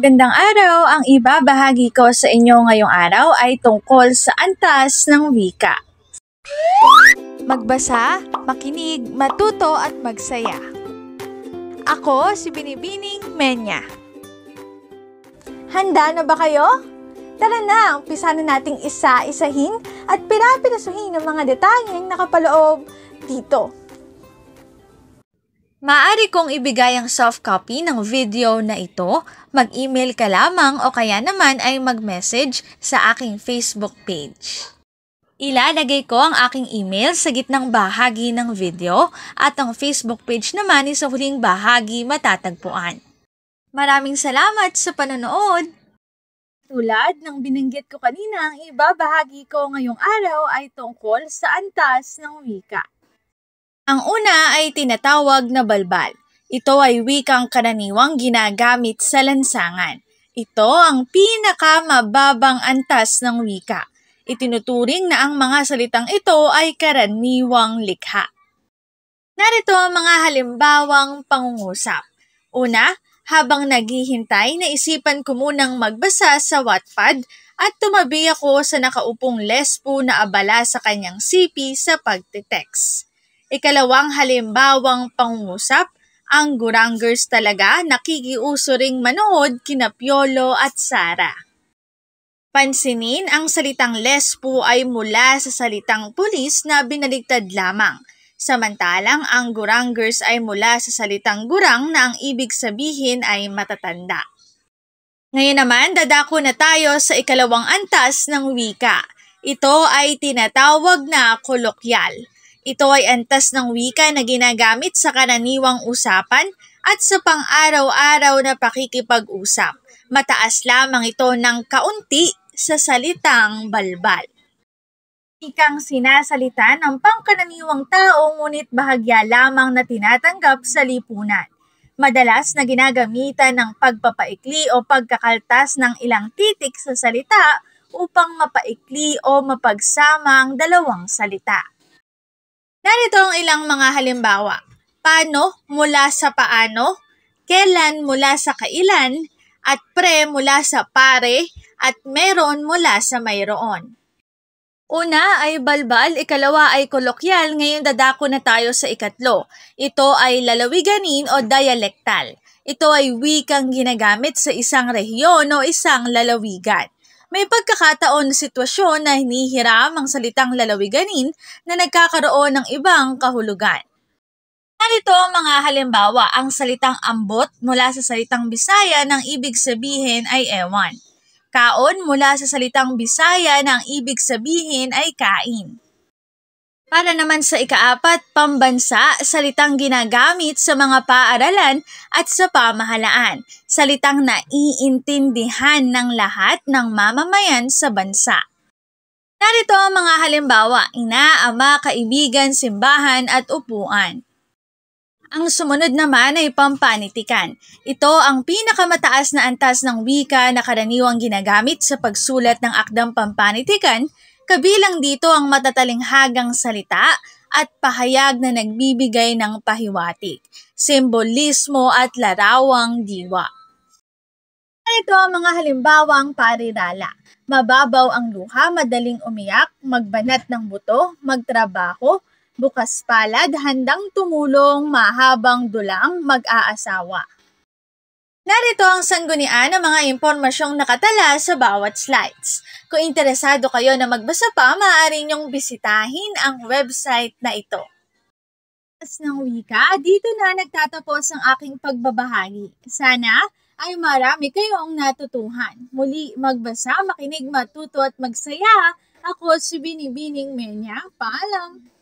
Gandang araw, ang ibabahagi ko sa inyo ngayong araw ay tungkol sa antas ng wika. Magbasa, makinig, matuto at magsaya. Ako si Binibining Menya. Handa na ba kayo? Tara na, umpisa na nating isa-isahin at pirapirasuhin ang mga detalyeng nakapaloob dito. Maaari kong ibigay ang soft copy ng video na ito, mag-email ka lamang o kaya naman ay mag-message sa aking Facebook page. Ilalagay ko ang aking email sa gitnang bahagi ng video at ang Facebook page naman ay sa huling bahagi matatagpuan. Maraming salamat sa panonood! Tulad ng binanggit ko kanina, ang ibabahagi ko ngayong araw ay tungkol sa antas ng wika. Ang una ay tinatawag na balbal. Ito ay wikang karaniwang ginagamit sa lansangan. Ito ang pinakamababang antas ng wika. Itinuturing na ang mga salitang ito ay karaniwang likha. Narito ang mga halimbawang pangungusap. Una, habang naghihintay, naisipan ko munang magbasa sa Wattpad at tumabi ako sa nakaupong lesbo na abala sa kanyang sipi sa pagtitext. Ikalawang halimbawang pangungusap, ang Gurangers talaga nakikiuso ring manood kina Piolo at Sara. Pansinin, ang salitang lesbo ay mula sa salitang pulis na binaligtad lamang, samantalang ang Gurangers ay mula sa salitang gurang na ang ibig sabihin ay matatanda. Ngayon naman, dadako na tayo sa ikalawang antas ng wika. Ito ay tinatawag na kolokyal. Ito ay antas ng wika na ginagamit sa karaniwang usapan at sa pang-araw-araw na pakikipag-usap. Mataas lamang ito ng kaunti sa salitang balbal. Wikang sinasalita ng pangkaraniwang tao ngunit bahagya lamang na tinatanggap sa lipunan. Madalas na ginagamitan ng pagpapaikli o pagkakaltas ng ilang titik sa salita upang mapaikli o mapagsama ang dalawang salita. Narito ang ilang mga halimbawa. Paano mula sa paano, kailan mula sa kailan, at pre mula sa pare, at meron mula sa mayroon. Una ay balbal, ikalawa ay kolokyal, ngayon dadako na tayo sa ikatlo. Ito ay lalawiganin o dialektal. Ito ay wikang ginagamit sa isang rehiyon o isang lalawigan. May pagkakataon na sitwasyon na hinihiram ang salitang lalawiganin na nagkakaroon ng ibang kahulugan. Narito ang mga halimbawa, ang salitang ambot mula sa salitang Bisaya na ang ibig sabihin ay ewan. Kaon mula sa salitang Bisaya na ang ibig sabihin ay kain. Para naman sa ikaapat, pambansa, salitang ginagamit sa mga paaralan at sa pamahalaan. Salitang naiintindihan ng lahat ng mamamayan sa bansa. Narito ang mga halimbawa, ina, ama, kaibigan, simbahan at upuan. Ang sumunod naman ay pampanitikan. Ito ang pinakamataas na antas ng wika na karaniwang ginagamit sa pagsulat ng akdang pampanitikan. Kabilang dito ang matatalinghagang salita at pahayag na nagbibigay ng pahiwatig, simbolismo at larawang diwa. Ito ang mga halimbawang parirala. Mababaw ang luha, madaling umiyak, magbanat ng buto, magtrabaho, bukas palad, handang tumulong, mahabang dulang, mag-aasawa. Narito ang sanggunian ng mga impormasyong nakatala sa bawat slides. Kung interesado kayo na magbasa pa, maaari niyong bisitahin ang website na ito. Ng wika, dito na nagtatapos ang aking pagbabahagi. Sana ay marami kayong natutuhan. Muli, magbasa, makinig, matuto at magsaya. Ako si Binibining Menya. Paalam!